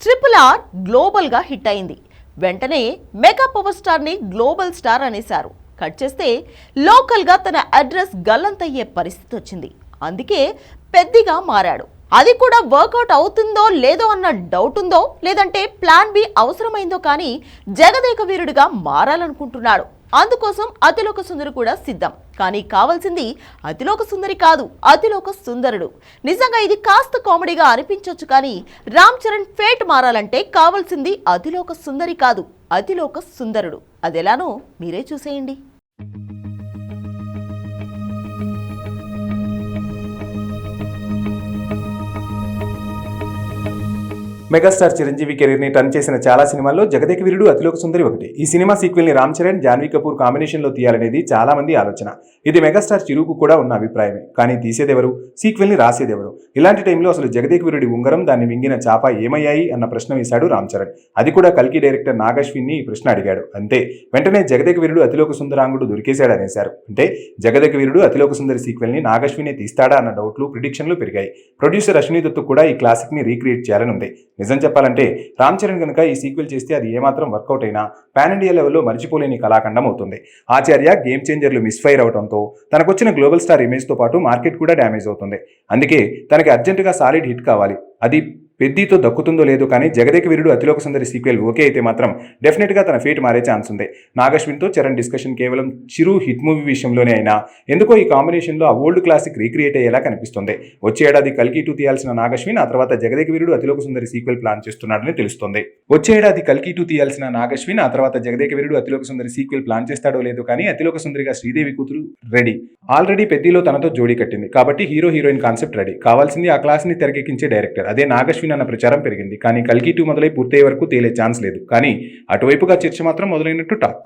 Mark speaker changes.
Speaker 1: RRR global గా hit అయింది. వెంటనే మెగా పవర్ స్టార్ ని గ్లోబల్ స్టార్ అనేశారు. కట్ చేస్తే లోకల్ గా తన అడ్రస్ గల్లంతయ్యే పరిస్థితి వచ్చింది. అందుకే పెద్దగా మారాడు. అది కూడా వర్కౌట్ అవుతుందో లేదో అన్న డౌట్ ఉందో, లేదంటే ప్లాన్ బి అవసరమైందో కానీ జగదేక వీరుడిగా మారాలనుకుంటున్నాడు. అందుకోసం అతిలోక సుందరి కూడా సిద్ధం. కానీ కావాల్సింది అతిలోక సుందరి కాదు, అతిలోక సుందరుడు. నిజంగా ఇది కాస్త కామెడీగా అనిపించవచ్చు, కానీ రామ్ చరణ్ ఫేట్ మారాలంటే కావాల్సింది అతిలోక సుందరి కాదు, అతిలోక సుందరుడు. అదెలానో మీరే చూసేయండి.
Speaker 2: మెగాస్టార్ చిరంజీవి కెరీర్ ని టర్న్ చేసిన చాలా సినిమాల్లో జగదేక వీరుడు అతిలోక సుందరి ఒకటి. ఈ సినిమా సీక్వెల్ ని రామ్ చరణ్, జాన్వీ కపూర్ కాంబినేషన్ లో తీయాలనేది చాలా మంది ఆలోచన. ఇది మెగాస్టార్ చిరుకు కూడా ఉన్న అభిప్రాయమే. కానీ తీసేదెవరు, సీక్వెల్ ని రాసేదెవరు? ఇలాంటి టైంలో అసలు జగదేక వీరుడి ఉంగరం, దాన్ని మింగిన చాప ఏమయ్యాయి అన్న ప్రశ్న వేశాడు రామ్ చరణ్. అది కూడా కల్కి డైరెక్టర్ నాగశ్విన్ ని ఈ ప్రశ్న అడిగాడు. అంతే, వెంటనే జగదేక వీరుడు అతిలోక సుందరాంగుడు దొరికేశాడనేశారు. అంటే జగదేక వీరుడు అతిలోక సుందరి సీక్వెల్ ని నాగశ్వినే తీస్తాడా అన్న డౌట్లు, ప్రిడిక్షన్లు పెరిగాయి. ప్రొడ్యూసర్ అశ్విని దత్ కూడా ఈ క్లాసిక్ ని రీక్రియేట్ చేయాలని ఉంది. నిజం చెప్పాలంటే రామ్ చరణ్ కనుక ఈ సీక్వెల్ చేస్తే అది ఏమాత్రం వర్కౌట్ అయినా పాన్ ఇండియా లెవెల్లో మర్చిపోలేని కళాఖండం అవుతుంది. ఆచార్య, గేమ్ చేంజర్లు మిస్ఫైర్ అవడంతో తనకొచ్చిన గ్లోబల్ స్టార్ ఇమేజ్ తో పాటు మార్కెట్ కూడా డ్యామేజ్ అవుతుంది. అందుకే తనకి అర్జెంటుగా సాలిడ్ హిట్ కావాలి. అది పెద్దీతో దక్కుతుందో లేదో కానీ జగదేక వీరుడు అతిలోక సుందరి సీక్వెల్ ఓకే అయితే మాత్రం డెఫినెట్గా తన ఫేట్ మారే ఛాన్స్ ఉంది. నాగశ్విన్తో చరణ్ డిస్కషన్ కేవలం చిరు హిట్ మూవీ విషయంలోనే అయినా ఎందుకో ఈ కాంబినేషన్లో ఆ ఓల్డ్ క్లాసిక్ రీక్రియేట్ అయ్యేలా కనిపిస్తుంది. వచ్చే ఏడాది కల్కి 2 తీయాల్సిన నాగశ్విన్ ఆ తర్వాత జగదేక వీరుడు అతిలోక సుందరి సీక్వెల్ ప్లాన్ చేస్తున్నాడని తెలుస్తోంది. వచ్చే ఏడాది కల్కి 2 తీయాల్సిన నాగశ్విన్ ఆ తర్వాత జగదేక వీరుడు అతిలోక సుందరి సీక్వెల్ ప్లాన్ చేస్తాడో లేదో కానీ అతిలోక సుందరిగా శ్రీదేవి కూతురు రెడీ. ఆల్రెడీ పెద్దీలో తనతో జోడీ కట్టింది కాబట్టి హీరో హీరోయిన్ కాన్సెప్ట్ రెడీ. కావాల్సింది ఆ క్లాస్ ని తెరకెక్కించే డైరెక్టర్. అదే నాగశ్విన్ అన్న ప్రచారం పెరిగింది. కానీ కల్కి 2 మొదలై పూర్తయ్యే వరకు తేలే ఛాన్స్ లేదు. కానీ అటువైపుగా చర్చ మాత్రం మొదలైనట్టు టాక్.